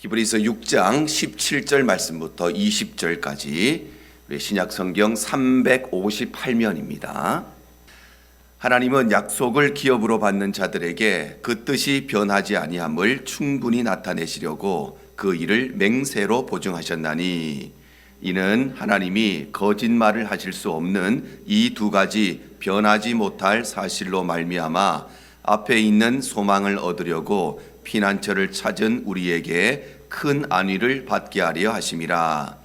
히브리서 6장 17절 말씀부터 20절까지 신약 성경 358면입니다. 하나님은 약속을 기업으로 받는 자들에게 그 뜻이 변하지 아니함을 충분히 나타내시려고 그 일을 맹세로 보증하셨나니, 이는 하나님이 거짓말을 하실 수 없는 이 두 가지 변하지 못할 사실로 말미암아 앞에 있는 소망을 얻으려고 피난처를 찾은 우리에게 큰 안위를 받게 하려 하심이라.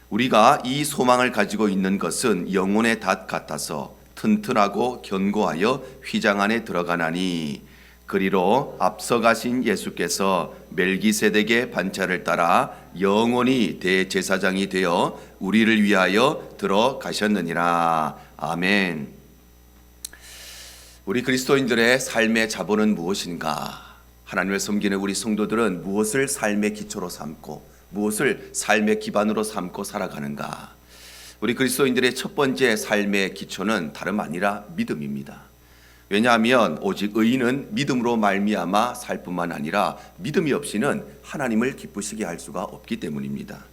우리가 이 소망을 가지고 있는 것은 영혼의 닷 같아서 튼튼하고 견고하여 휘장 안에 들어가나니, 그리로 앞서 가신 예수께서 멜기세덱의 반차를 따라 영원히 대제사장이 되어 우리를 위하여 들어가셨느니라. 아멘. 우리 그리스도인들의 삶의 자본은 무엇인가? 하나님을 섬기는 우리 성도들은 무엇을 삶의 기초로 삼고 무엇을 삶의 기반으로 삼고 살아가는가? 우리 그리스도인들의 첫 번째 삶의 기초는 다름 아니라 믿음입니다. 왜냐하면 오직 의인은 믿음으로 말미암아 살 뿐만 아니라 믿음이 없이는 하나님을 기쁘시게 할 수가 없기 때문입니다.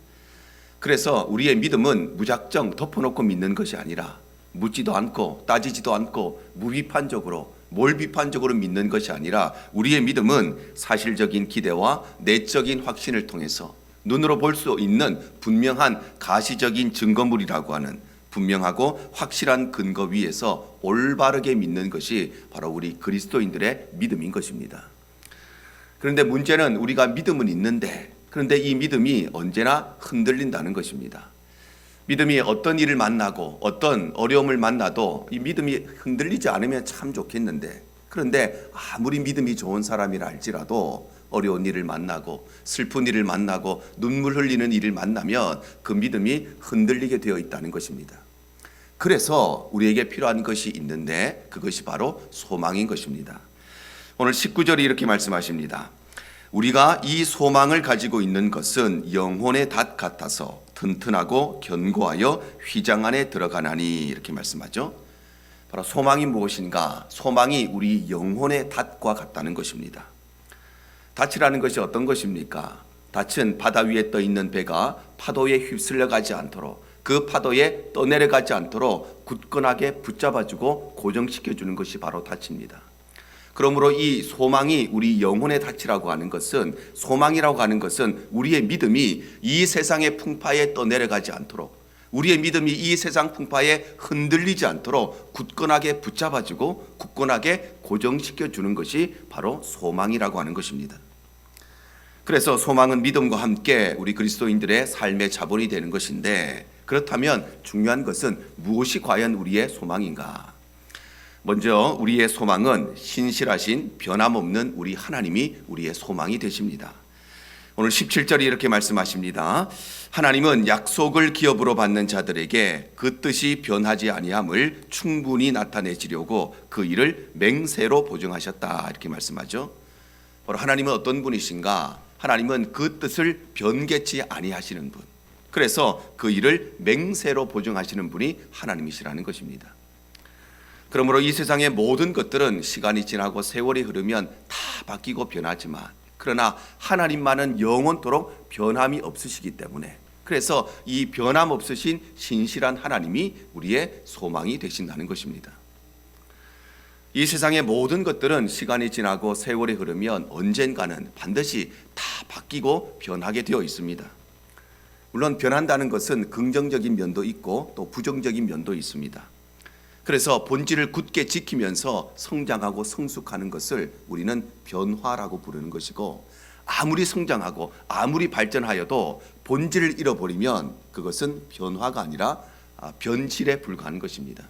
그래서 우리의 믿음은 무작정 덮어놓고 믿는 것이 아니라 묻지도 않고 따지지도 않고 무비판적으로 몰비판적으로 믿는 것이 아니라, 우리의 믿음은 사실적인 기대와 내적인 확신을 통해서 눈으로 볼 수 있는 분명한 가시적인 증거물이라고 하는 분명하고 확실한 근거 위에서 올바르게 믿는 것이 바로 우리 그리스도인들의 믿음인 것입니다. 그런데 문제는 우리가 믿음은 있는데, 그런데 이 믿음이 언제나 흔들린다는 것입니다. 믿음이 어떤 일을 만나고 어떤 어려움을 만나도 이 믿음이 흔들리지 않으면 참 좋겠는데, 그런데 아무리 믿음이 좋은 사람이라 할지라도 어려운 일을 만나고 슬픈 일을 만나고 눈물 흘리는 일을 만나면 그 믿음이 흔들리게 되어 있다는 것입니다. 그래서 우리에게 필요한 것이 있는데, 그것이 바로 소망인 것입니다. 오늘 19절이 이렇게 말씀하십니다. 우리가 이 소망을 가지고 있는 것은 영혼의 닷 같아서 튼튼하고 견고하여 휘장 안에 들어가나니, 이렇게 말씀하죠. 바로 소망이 무엇인가? 소망이 우리 영혼의 닷과 같다는 것입니다. 닷이라는 것이 어떤 것입니까? 닷은 바다 위에 떠 있는 배가 파도에 휩쓸려 가지 않도록, 그 파도에 떠내려가지 않도록 굳건하게 붙잡아주고 고정시켜주는 것이 바로 닷입니다. 그러므로 이 소망이 우리 영혼의 닷이라고 하는 것은, 소망이라고 하는 것은 우리의 믿음이 이 세상의 풍파에 떠내려가지 않도록, 우리의 믿음이 이 세상 풍파에 흔들리지 않도록 굳건하게 붙잡아주고 굳건하게 고정시켜주는 것이 바로 소망이라고 하는 것입니다. 그래서 소망은 믿음과 함께 우리 그리스도인들의 삶의 자본이 되는 것인데, 그렇다면 중요한 것은 무엇이 과연 우리의 소망인가? 먼저 우리의 소망은 신실하신 변함없는 우리 하나님이 우리의 소망이 되십니다. 오늘 17절이 이렇게 말씀하십니다. 하나님은 약속을 기업으로 받는 자들에게 그 뜻이 변하지 아니함을 충분히 나타내시려고 그 일을 맹세로 보증하셨다, 이렇게 말씀하죠. 바로 하나님은 어떤 분이신가? 하나님은 그 뜻을 변개치 아니하시는 분, 그래서 그 일을 맹세로 보증하시는 분이 하나님이시라는 것입니다. 그러므로 이 세상의 모든 것들은 시간이 지나고 세월이 흐르면 다 바뀌고 변하지만, 그러나 하나님만은 영원토록 변함이 없으시기 때문에, 그래서 이 변함 없으신 신실한 하나님이 우리의 소망이 되신다는 것입니다. 이 세상의 모든 것들은 시간이 지나고 세월이 흐르면 언젠가는 반드시 다 바뀌고 변하게 되어 있습니다. 물론 변한다는 것은 긍정적인 면도 있고 또 부정적인 면도 있습니다. 그래서 본질을 굳게 지키면서 성장하고 성숙하는 것을 우리는 변화라고 부르는 것이고, 아무리 성장하고 아무리 발전하여도 본질을 잃어버리면 그것은 변화가 아니라 변질에 불과한 것입니다.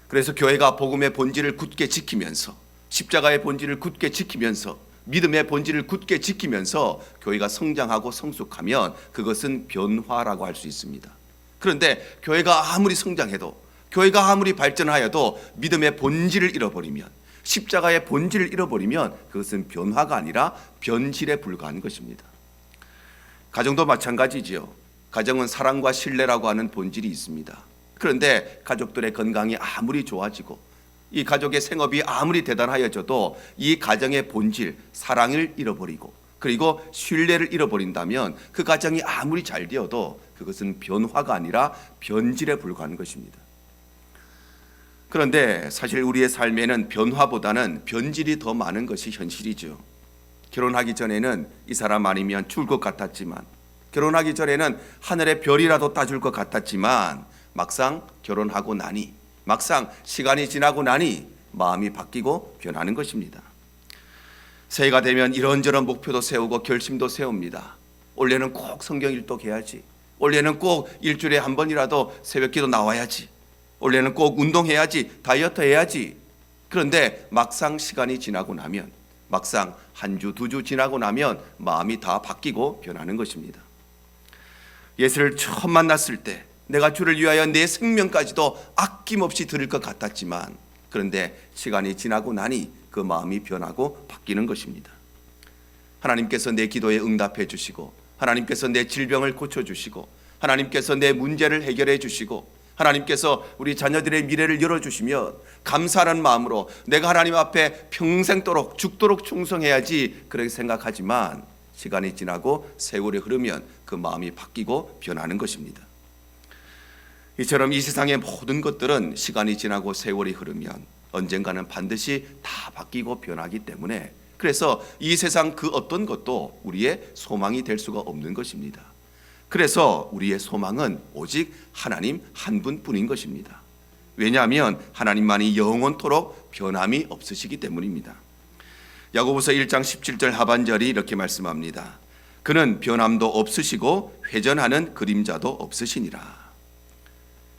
그래서 교회가 복음의 본질을 굳게 지키면서, 십자가의 본질을 굳게 지키면서, 믿음의 본질을 굳게 지키면서 교회가 성장하고 성숙하면 그것은 변화라고 할 수 있습니다. 그런데 교회가 아무리 성장해도, 교회가 아무리 발전하여도 믿음의 본질을 잃어버리면, 십자가의 본질을 잃어버리면 그것은 변화가 아니라 변질에 불과한 것입니다. 가정도 마찬가지지요. 가정은 사랑과 신뢰라고 하는 본질이 있습니다. 그런데 가족들의 건강이 아무리 좋아지고 이 가족의 생업이 아무리 대단하여져도 이 가정의 본질, 사랑을 잃어버리고 그리고 신뢰를 잃어버린다면 그 가정이 아무리 잘 되어도 그것은 변화가 아니라 변질에 불과한 것입니다. 그런데 사실 우리의 삶에는 변화보다는 변질이 더 많은 것이 현실이죠. 결혼하기 전에는 이 사람 아니면 죽을 것 같았지만, 결혼하기 전에는 하늘의 별이라도 따줄 것 같았지만, 막상 결혼하고 나니, 막상 시간이 지나고 나니 마음이 바뀌고 변하는 것입니다. 새해가 되면 이런저런 목표도 세우고 결심도 세웁니다. 올해는 꼭 성경 일독해야지, 올해는 꼭 일주일에 한 번이라도 새벽기도 나와야지, 올해는 꼭 운동해야지, 다이어트 해야지. 그런데 막상 시간이 지나고 나면, 막상 한 주, 두 주 지나고 나면 마음이 다 바뀌고 변하는 것입니다. 예수를 처음 만났을 때 내가 주를 위하여 내 생명까지도 아낌없이 드릴 것 같았지만, 그런데 시간이 지나고 나니 그 마음이 변하고 바뀌는 것입니다. 하나님께서 내 기도에 응답해 주시고, 하나님께서 내 질병을 고쳐주시고, 하나님께서 내 문제를 해결해 주시고, 하나님께서 우리 자녀들의 미래를 열어주시면 감사하는 마음으로 내가 하나님 앞에 평생도록 죽도록 충성해야지, 그렇게 생각하지만 시간이 지나고 세월이 흐르면 그 마음이 바뀌고 변하는 것입니다. 이처럼 이 세상의 모든 것들은 시간이 지나고 세월이 흐르면 언젠가는 반드시 다 바뀌고 변하기 때문에, 그래서 이 세상 그 어떤 것도 우리의 소망이 될 수가 없는 것입니다. 그래서 우리의 소망은 오직 하나님 한 분뿐인 것입니다. 왜냐하면 하나님만이 영원토록 변함이 없으시기 때문입니다. 야고보서 1장 17절 하반절이 이렇게 말씀합니다. 그는 변함도 없으시고 회전하는 그림자도 없으시니라.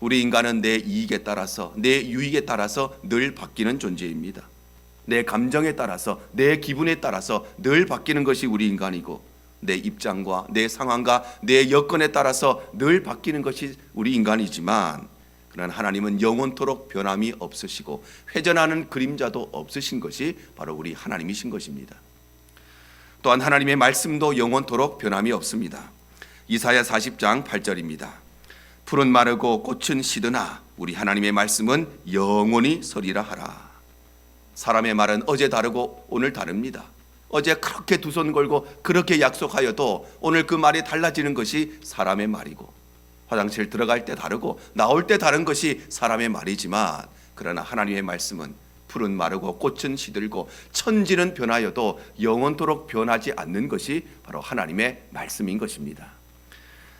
우리 인간은 내 이익에 따라서, 내 유익에 따라서 늘 바뀌는 존재입니다. 내 감정에 따라서, 내 기분에 따라서 늘 바뀌는 것이 우리 인간이고, 내 입장과 내 상황과 내 여건에 따라서 늘 바뀌는 것이 우리 인간이지만, 그러나 하나님은 영원토록 변함이 없으시고 회전하는 그림자도 없으신 것이 바로 우리 하나님이신 것입니다. 또한 하나님의 말씀도 영원토록 변함이 없습니다. 이사야 40장 8절입니다. 풀은 마르고 꽃은 시드나 우리 하나님의 말씀은 영원히 서리라 하라. 사람의 말은 어제 다르고 오늘 다릅니다. 어제 그렇게 두 손 걸고 그렇게 약속하여도 오늘 그 말이 달라지는 것이 사람의 말이고, 화장실 들어갈 때 다르고 나올 때 다른 것이 사람의 말이지만, 그러나 하나님의 말씀은 풀은 마르고 꽃은 시들고 천지는 변하여도 영원토록 변하지 않는 것이 바로 하나님의 말씀인 것입니다.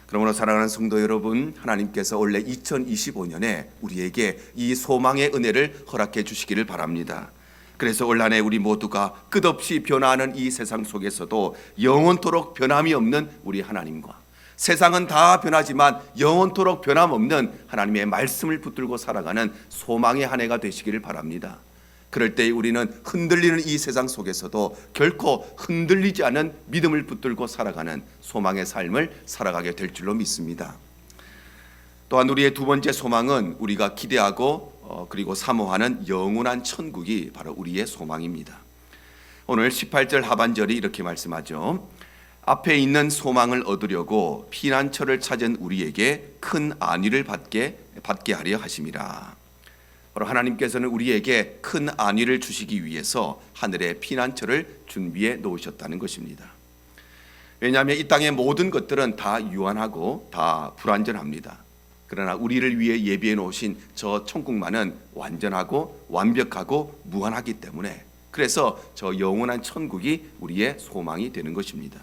그러므로 사랑하는 성도 여러분, 하나님께서 원래 2025년에 우리에게 이 소망의 은혜를 허락해 주시기를 바랍니다. 그래서 올 한 해 우리 모두가 끝없이 변화하는 이 세상 속에서도 영원토록 변함이 없는 우리 하나님과, 세상은 다 변하지만 영원토록 변함없는 하나님의 말씀을 붙들고 살아가는 소망의 한 해가 되시기를 바랍니다. 그럴 때 우리는 흔들리는 이 세상 속에서도 결코 흔들리지 않은 믿음을 붙들고 살아가는 소망의 삶을 살아가게 될 줄로 믿습니다. 또한 우리의 두 번째 소망은 우리가 기대하고 그리고 사모하는 영원한 천국이 바로 우리의 소망입니다. 오늘 18절 하반절이 이렇게 말씀하죠. 앞에 있는 소망을 얻으려고 피난처를 찾은 우리에게 큰 안위를 받게 하려 하심이라. 바로 하나님께서는 우리에게 큰 안위를 주시기 위해서 하늘의 피난처를 준비해 놓으셨다는 것입니다. 왜냐하면 이 땅의 모든 것들은 다 유한하고 다 불완전합니다. 그러나 우리를 위해 예비해 놓으신 저 천국만은 완전하고 완벽하고 무한하기 때문에, 그래서 저 영원한 천국이 우리의 소망이 되는 것입니다.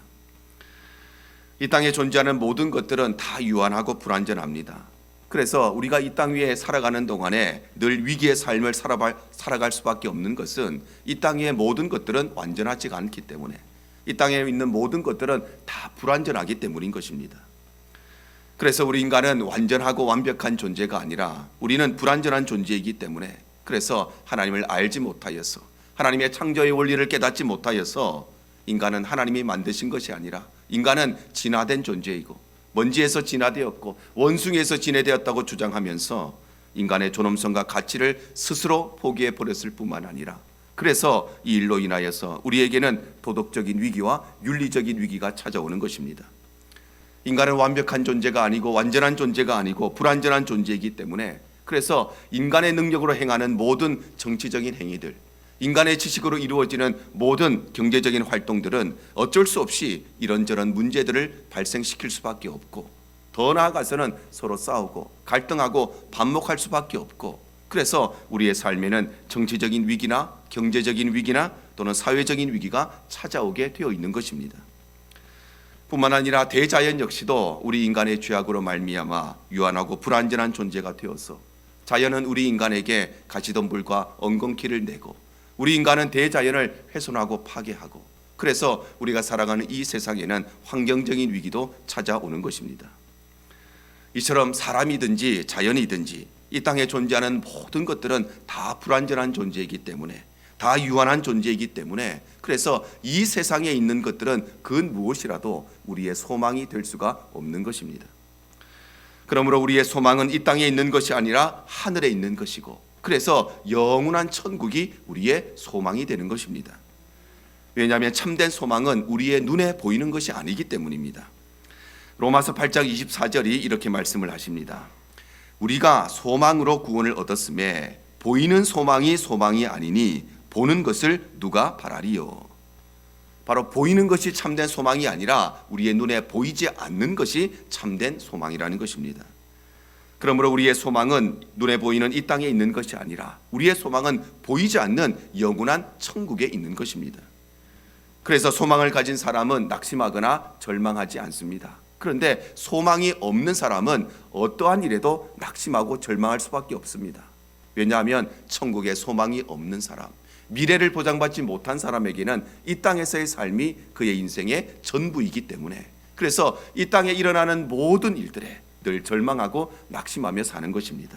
이 땅에 존재하는 모든 것들은 다 유한하고 불완전합니다. 그래서 우리가 이 땅 위에 살아가는 동안에 늘 위기의 삶을 살아갈 수밖에 없는 것은 이 땅의 모든 것들은 완전하지가 않기 때문에, 이 땅에 있는 모든 것들은 다 불완전하기 때문인 것입니다. 그래서 우리 인간은 완전하고 완벽한 존재가 아니라 우리는 불완전한 존재이기 때문에, 그래서 하나님을 알지 못하여서, 하나님의 창조의 원리를 깨닫지 못하여서 인간은 하나님이 만드신 것이 아니라 인간은 진화된 존재이고 먼지에서 진화되었고 원숭이에서 진화되었다고 주장하면서 인간의 존엄성과 가치를 스스로 포기해 버렸을 뿐만 아니라, 그래서 이 일로 인하여서 우리에게는 도덕적인 위기와 윤리적인 위기가 찾아오는 것입니다. 인간은 완벽한 존재가 아니고 완전한 존재가 아니고 불완전한 존재이기 때문에, 그래서 인간의 능력으로 행하는 모든 정치적인 행위들, 인간의 지식으로 이루어지는 모든 경제적인 활동들은 어쩔 수 없이 이런저런 문제들을 발생시킬 수밖에 없고, 더 나아가서는 서로 싸우고 갈등하고 반목할 수밖에 없고, 그래서 우리의 삶에는 정치적인 위기나 경제적인 위기나 또는 사회적인 위기가 찾아오게 되어 있는 것입니다. 뿐만 아니라 대자연 역시도 우리 인간의 죄악으로 말미암아 유한하고 불완전한 존재가 되어서 자연은 우리 인간에게 가시덤불과 엉겅퀴를 내고 우리 인간은 대자연을 훼손하고 파괴하고, 그래서 우리가 살아가는 이 세상에는 환경적인 위기도 찾아오는 것입니다. 이처럼 사람이든지 자연이든지 이 땅에 존재하는 모든 것들은 다 불완전한 존재이기 때문에, 다 유한한 존재이기 때문에, 그래서 이 세상에 있는 것들은 그 무엇이라도 우리의 소망이 될 수가 없는 것입니다. 그러므로 우리의 소망은 이 땅에 있는 것이 아니라 하늘에 있는 것이고, 그래서 영원한 천국이 우리의 소망이 되는 것입니다. 왜냐하면 참된 소망은 우리의 눈에 보이는 것이 아니기 때문입니다. 로마서 8장 24절이 이렇게 말씀을 하십니다. 우리가 소망으로 구원을 얻었음에 보이는 소망이 소망이 아니니 보는 것을 누가 바라리요. 바로 보이는 것이 참된 소망이 아니라 우리의 눈에 보이지 않는 것이 참된 소망이라는 것입니다. 그러므로 우리의 소망은 눈에 보이는 이 땅에 있는 것이 아니라 우리의 소망은 보이지 않는 영원한 천국에 있는 것입니다. 그래서 소망을 가진 사람은 낙심하거나 절망하지 않습니다. 그런데 소망이 없는 사람은 어떠한 일에도 낙심하고 절망할 수밖에 없습니다. 왜냐하면 천국에 소망이 없는 사람, 미래를 보장받지 못한 사람에게는 이 땅에서의 삶이 그의 인생의 전부이기 때문에, 그래서 이 땅에 일어나는 모든 일들에 늘 절망하고 낙심하며 사는 것입니다.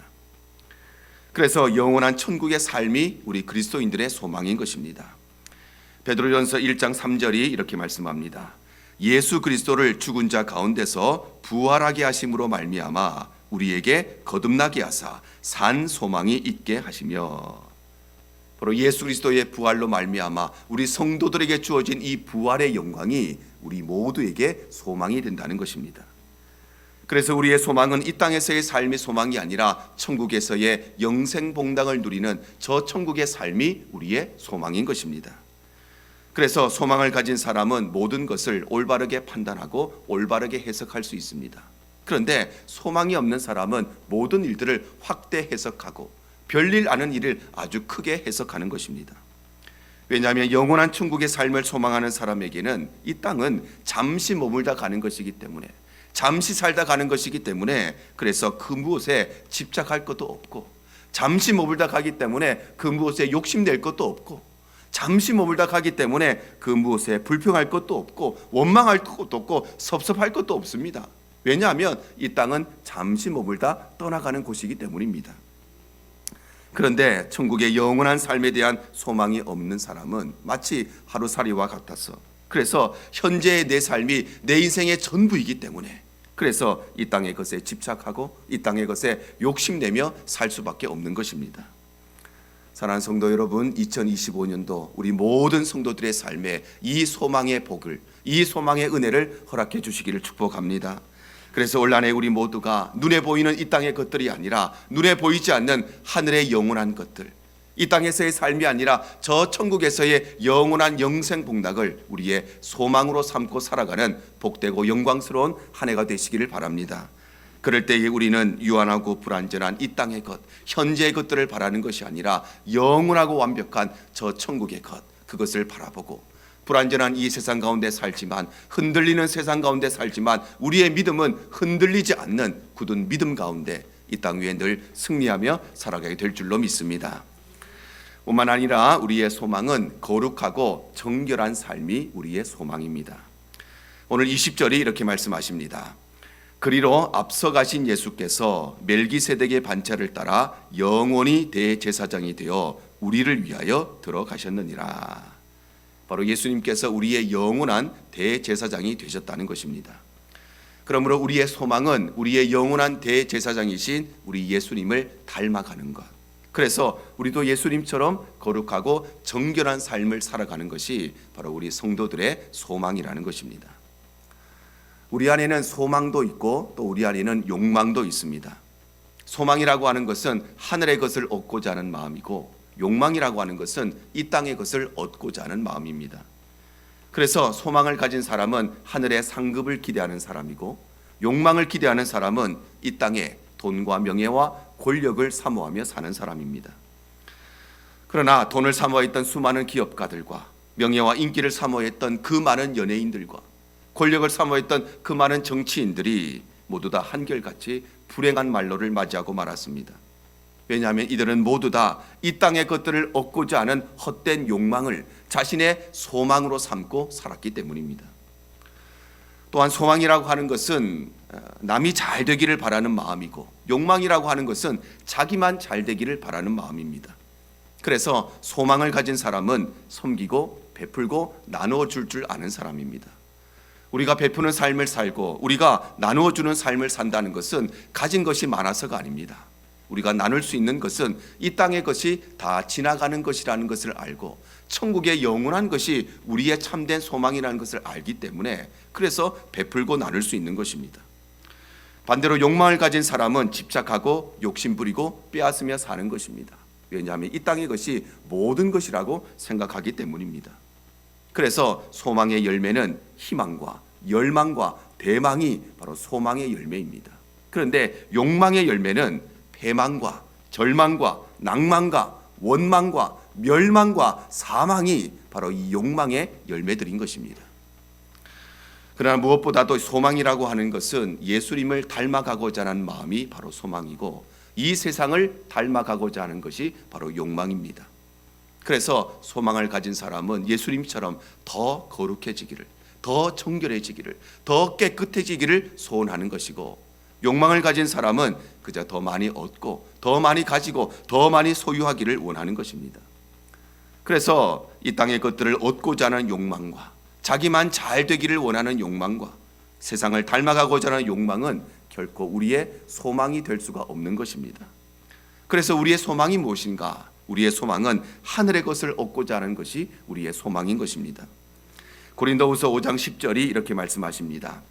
그래서 영원한 천국의 삶이 우리 그리스도인들의 소망인 것입니다. 베드로전서 1장 3절이 이렇게 말씀합니다. 예수 그리스도를 죽은 자 가운데서 부활하게 하심으로 말미암아 우리에게 거듭나게 하사 산 소망이 있게 하시며, 바로 예수 그리스도의 부활로 말미암아 우리 성도들에게 주어진 이 부활의 영광이 우리 모두에게 소망이 된다는 것입니다. 그래서 우리의 소망은 이 땅에서의 삶이 소망이 아니라 천국에서의 영생봉당을 누리는 저 천국의 삶이 우리의 소망인 것입니다. 그래서 소망을 가진 사람은 모든 것을 올바르게 판단하고 올바르게 해석할 수 있습니다. 그런데 소망이 없는 사람은 모든 일들을 확대 해석하고 별일 아는 일을 아주 크게 해석하는 것입니다. 왜냐하면 영원한 천국의 삶을 소망하는 사람에게는 이 땅은 잠시 머물다 가는 것이기 때문에, 잠시 살다 가는 것이기 때문에, 그래서 그 무엇에 집착할 것도 없고, 잠시 머물다 가기 때문에 그 무엇에 욕심낼 것도 없고, 잠시 머물다 가기 때문에 그 무엇에 불평할 것도 없고, 원망할 것도 없고, 섭섭할 것도 없습니다. 왜냐하면 이 땅은 잠시 머물다 떠나가는 곳이기 때문입니다. 그런데 천국의 영원한 삶에 대한 소망이 없는 사람은 마치 하루살이와 같아서, 그래서 현재의 내 삶이 내 인생의 전부이기 때문에, 그래서 이 땅의 것에 집착하고 이 땅의 것에 욕심내며 살 수밖에 없는 것입니다. 사랑하는 성도 여러분, 2025년도 우리 모든 성도들의 삶에 이 소망의 복을, 이 소망의 은혜를 허락해 주시기를 축복합니다. 그래서 올 한해 우리 모두가 눈에 보이는 이 땅의 것들이 아니라 눈에 보이지 않는 하늘의 영원한 것들, 이 땅에서의 삶이 아니라 저 천국에서의 영원한 영생복락을 우리의 소망으로 삼고 살아가는 복되고 영광스러운 한 해가 되시기를 바랍니다. 그럴 때에 우리는 유한하고 불완전한 이 땅의 것, 현재의 것들을 바라는 것이 아니라 영원하고 완벽한 저 천국의 것, 그것을 바라보고, 불완전한 이 세상 가운데 살지만, 흔들리는 세상 가운데 살지만 우리의 믿음은 흔들리지 않는 굳은 믿음 가운데 이 땅 위에 늘 승리하며 살아가게 될 줄로 믿습니다. 뿐만 아니라 우리의 소망은 거룩하고 정결한 삶이 우리의 소망입니다. 오늘 20절이 이렇게 말씀하십니다. 그리로 앞서가신 예수께서 멜기세덱의 반차를 따라 영원히 대제사장이 되어 우리를 위하여 들어가셨느니라. 바로 예수님께서 우리의 영원한 대제사장이 되셨다는 것입니다. 그러므로 우리의 소망은 우리의 영원한 대제사장이신 우리 예수님을 닮아가는 것. 그래서 우리도 예수님처럼 거룩하고 정결한 삶을 살아가는 것이 바로 우리 성도들의 소망이라는 것입니다. 우리 안에는 소망도 있고 또 우리 안에는 욕망도 있습니다. 소망이라고 하는 것은 하늘의 것을 얻고자 하는 마음이고, 욕망이라고 하는 것은 이 땅의 것을 얻고자 하는 마음입니다. 그래서 소망을 가진 사람은 하늘의 상급을 기대하는 사람이고, 욕망을 기대하는 사람은 이 땅에 돈과 명예와 권력을 사모하며 사는 사람입니다. 그러나 돈을 사모했던 수많은 기업가들과 명예와 인기를 사모했던 그 많은 연예인들과 권력을 사모했던 그 많은 정치인들이 모두 다 한결같이 불행한 말로를 맞이하고 말았습니다. 왜냐하면 이들은 모두 다 이 땅의 것들을 얻고자 하는 헛된 욕망을 자신의 소망으로 삼고 살았기 때문입니다. 또한 소망이라고 하는 것은 남이 잘 되기를 바라는 마음이고, 욕망이라고 하는 것은 자기만 잘 되기를 바라는 마음입니다. 그래서 소망을 가진 사람은 섬기고 베풀고 나누어 줄 아는 사람입니다. 우리가 베푸는 삶을 살고 우리가 나누어 주는 삶을 산다는 것은 가진 것이 많아서가 아닙니다. 우리가 나눌 수 있는 것은 이 땅의 것이 다 지나가는 것이라는 것을 알고 천국의 영원한 것이 우리의 참된 소망이라는 것을 알기 때문에, 그래서 베풀고 나눌 수 있는 것입니다. 반대로 욕망을 가진 사람은 집착하고 욕심부리고 빼앗으며 사는 것입니다. 왜냐하면 이 땅의 것이 모든 것이라고 생각하기 때문입니다. 그래서 소망의 열매는 희망과 열망과 대망이 바로 소망의 열매입니다. 그런데 욕망의 열매는 패망과 절망과 낭만과 원망과 멸망과 사망이 바로 이 욕망의 열매들인 것입니다. 그러나 무엇보다도 소망이라고 하는 것은 예수님을 닮아가고자 하는 마음이 바로 소망이고, 이 세상을 닮아가고자 하는 것이 바로 욕망입니다. 그래서 소망을 가진 사람은 예수님처럼 더 거룩해지기를, 더 정결해지기를, 더 깨끗해지기를 소원하는 것이고, 욕망을 가진 사람은 그저 더 많이 얻고 더 많이 가지고 더 많이 소유하기를 원하는 것입니다. 그래서 이 땅의 것들을 얻고자 하는 욕망과 자기만 잘 되기를 원하는 욕망과 세상을 닮아가고자 하는 욕망은 결코 우리의 소망이 될 수가 없는 것입니다. 그래서 우리의 소망이 무엇인가? 우리의 소망은 하늘의 것을 얻고자 하는 것이 우리의 소망인 것입니다. 고린도후서 5장 10절이 이렇게 말씀하십니다.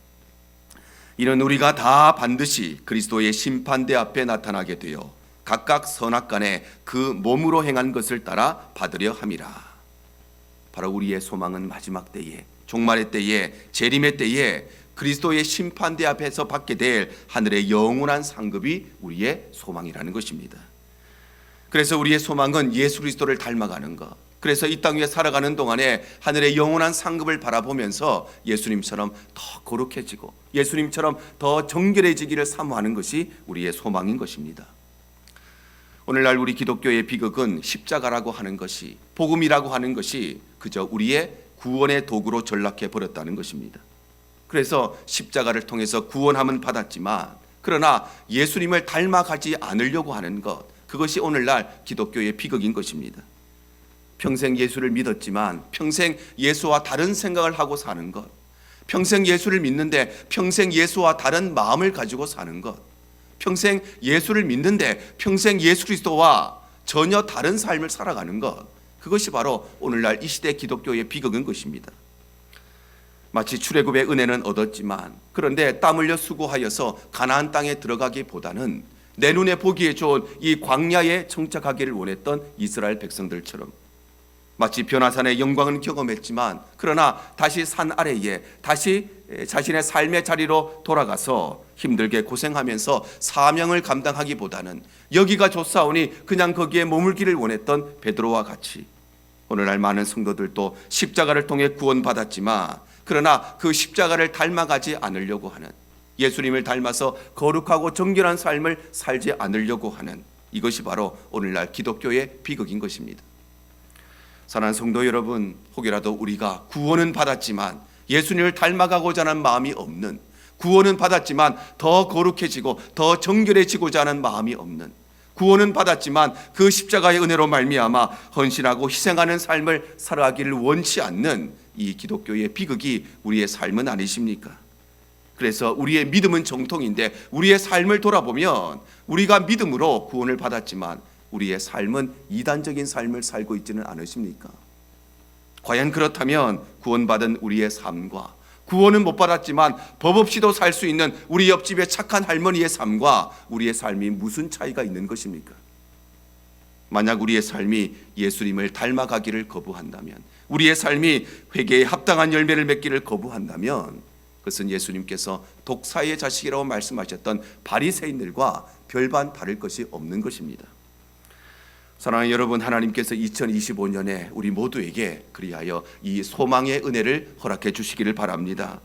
이는 우리가 다 반드시 그리스도의 심판대 앞에 나타나게 되어 각각 선악간에 그 몸으로 행한 것을 따라 받으려 함이라. 바로 우리의 소망은 마지막 때에, 종말의 때에, 재림의 때에 그리스도의 심판대 앞에서 받게 될 하늘의 영원한 상급이 우리의 소망이라는 것입니다. 그래서 우리의 소망은 예수 그리스도를 닮아가는 것, 그래서 이 땅 위에 살아가는 동안에 하늘의 영원한 상급을 바라보면서 예수님처럼 더 거룩해지고 예수님처럼 더 정결해지기를 사모하는 것이 우리의 소망인 것입니다. 오늘날 우리 기독교의 비극은 십자가라고 하는 것이, 복음이라고 하는 것이 그저 우리의 구원의 도구로 전락해 버렸다는 것입니다. 그래서 십자가를 통해서 구원함은 받았지만, 그러나 예수님을 닮아가지 않으려고 하는 것, 그것이 오늘날 기독교의 비극인 것입니다. 평생 예수를 믿었지만 평생 예수와 다른 생각을 하고 사는 것, 평생 예수를 믿는데 평생 예수와 다른 마음을 가지고 사는 것, 평생 예수를 믿는데 평생 예수 그리스도와 전혀 다른 삶을 살아가는 것, 그것이 바로 오늘날 이 시대 기독교의 비극인 것입니다. 마치 출애굽의 은혜는 얻었지만, 그런데 땀 흘려 수고하여서 가나안 땅에 들어가기보다는 내 눈에 보기에 좋은 이 광야에 정착하기를 원했던 이스라엘 백성들처럼, 마치 변화산의 영광은 경험했지만 그러나 다시 산 아래에 다시 자신의 삶의 자리로 돌아가서 힘들게 고생하면서 사명을 감당하기보다는 여기가 좋사오니 그냥 거기에 머물기를 원했던 베드로와 같이, 오늘날 많은 성도들도 십자가를 통해 구원받았지만 그러나 그 십자가를 닮아가지 않으려고 하는, 예수님을 닮아서 거룩하고 정결한 삶을 살지 않으려고 하는, 이것이 바로 오늘날 기독교의 비극인 것입니다. 사랑하는 성도 여러분, 혹여라도 우리가 구원은 받았지만 예수님을 닮아가고자 하는 마음이 없는, 구원은 받았지만 더 거룩해지고 더 정결해지고자 하는 마음이 없는, 구원은 받았지만 그 십자가의 은혜로 말미암아 헌신하고 희생하는 삶을 살아가기를 원치 않는 이 기독교의 비극이 우리의 삶은 아니십니까? 그래서 우리의 믿음은 정통인데 우리의 삶을 돌아보면 우리가 믿음으로 구원을 받았지만 우리의 삶은 이단적인 삶을 살고 있지는 않으십니까? 과연 그렇다면 구원받은 우리의 삶과 구원은 못 받았지만 법 없이도 살 수 있는 우리 옆집의 착한 할머니의 삶과 우리의 삶이 무슨 차이가 있는 것입니까? 만약 우리의 삶이 예수님을 닮아가기를 거부한다면, 우리의 삶이 회개에 합당한 열매를 맺기를 거부한다면, 그것은 예수님께서 독사의 자식이라고 말씀하셨던 바리새인들과 별반 다를 것이 없는 것입니다. 사랑하는 여러분, 하나님께서 2025년에 우리 모두에게 그리하여 이 소망의 은혜를 허락해 주시기를 바랍니다.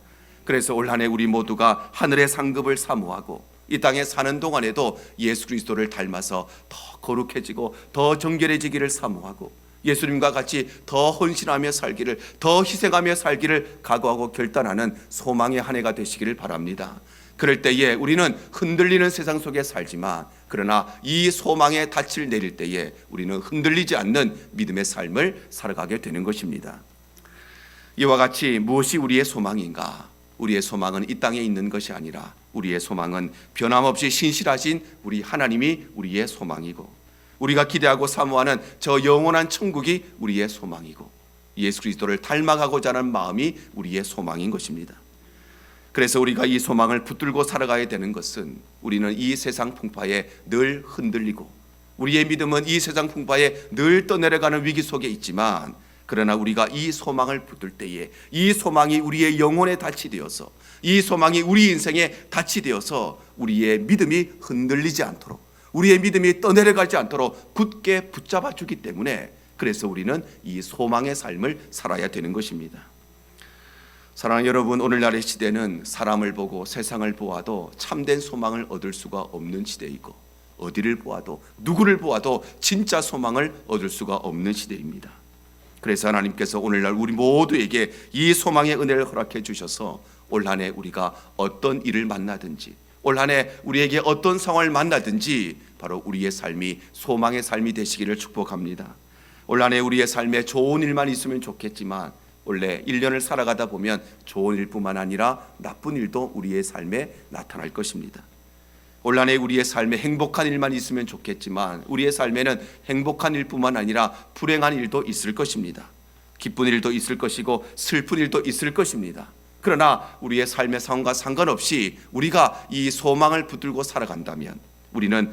그래서 올 한 해 우리 모두가 하늘의 상급을 사모하고 이 땅에 사는 동안에도 예수 그리스도를 닮아서 더 거룩해지고 더 정결해지기를 사모하고 예수님과 같이 더 헌신하며 살기를, 더 희생하며 살기를 각오하고 결단하는 소망의 한 해가 되시기를 바랍니다. 그럴 때에 우리는 흔들리는 세상 속에 살지만, 그러나 이 소망의 닻을 내릴 때에 우리는 흔들리지 않는 믿음의 삶을 살아가게 되는 것입니다. 이와 같이 무엇이 우리의 소망인가? 우리의 소망은 이 땅에 있는 것이 아니라 우리의 소망은 변함없이 신실하신 우리 하나님이 우리의 소망이고, 우리가 기대하고 사모하는 저 영원한 천국이 우리의 소망이고, 예수 그리스도를 닮아가고자 하는 마음이 우리의 소망인 것입니다. 그래서 우리가 이 소망을 붙들고 살아가야 되는 것은, 우리는 이 세상 풍파에 늘 흔들리고 우리의 믿음은 이 세상 풍파에 늘 떠내려가는 위기 속에 있지만, 그러나 우리가 이 소망을 붙들 때에 이 소망이 우리의 영혼의 닻이 되어서, 이 소망이 우리 인생의 닻이 되어서 우리의 믿음이 흔들리지 않도록, 우리의 믿음이 떠내려가지 않도록 굳게 붙잡아 주기 때문에, 그래서 우리는 이 소망의 삶을 살아야 되는 것입니다. 사랑하는 여러분, 오늘날의 시대는 사람을 보고 세상을 보아도 참된 소망을 얻을 수가 없는 시대이고, 어디를 보아도 누구를 보아도 진짜 소망을 얻을 수가 없는 시대입니다. 그래서 하나님께서 오늘날 우리 모두에게 이 소망의 은혜를 허락해 주셔서 올 한 해 우리가 어떤 일을 만나든지, 올 한 해 우리에게 어떤 상황을 만나든지 바로 우리의 삶이 소망의 삶이 되시기를 축복합니다. 올 한 해 우리의 삶에 좋은 일만 있으면 좋겠지만, 원래 1년을 살아가다 보면 좋은 일뿐만 아니라 나쁜 일도 우리의 삶에 나타날 것입니다. 올 한 해 우리의 삶에 행복한 일만 있으면 좋겠지만, 우리의 삶에는 행복한 일뿐만 아니라 불행한 일도 있을 것입니다. 기쁜 일도 있을 것이고 슬픈 일도 있을 것입니다. 그러나 우리의 삶의 상황과 상관없이 우리가 이 소망을 붙들고 살아간다면, 우리는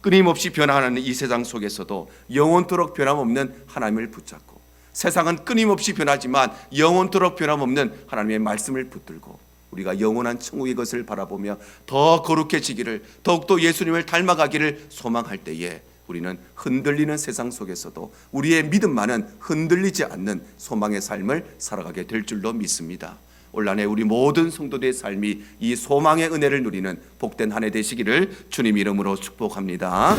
끊임없이 변화하는 이 세상 속에서도 영원토록 변함없는 하나님을 붙잡고, 세상은 끊임없이 변하지만 영원토록 변함없는 하나님의 말씀을 붙들고, 우리가 영원한 천국의 것을 바라보며 더 거룩해지기를, 더욱더 예수님을 닮아가기를 소망할 때에 우리는 흔들리는 세상 속에서도 우리의 믿음만은 흔들리지 않는 소망의 삶을 살아가게 될 줄로 믿습니다. 올 한 해 우리 모든 성도들의 삶이 이 소망의 은혜를 누리는 복된 한 해 되시기를 주님 이름으로 축복합니다.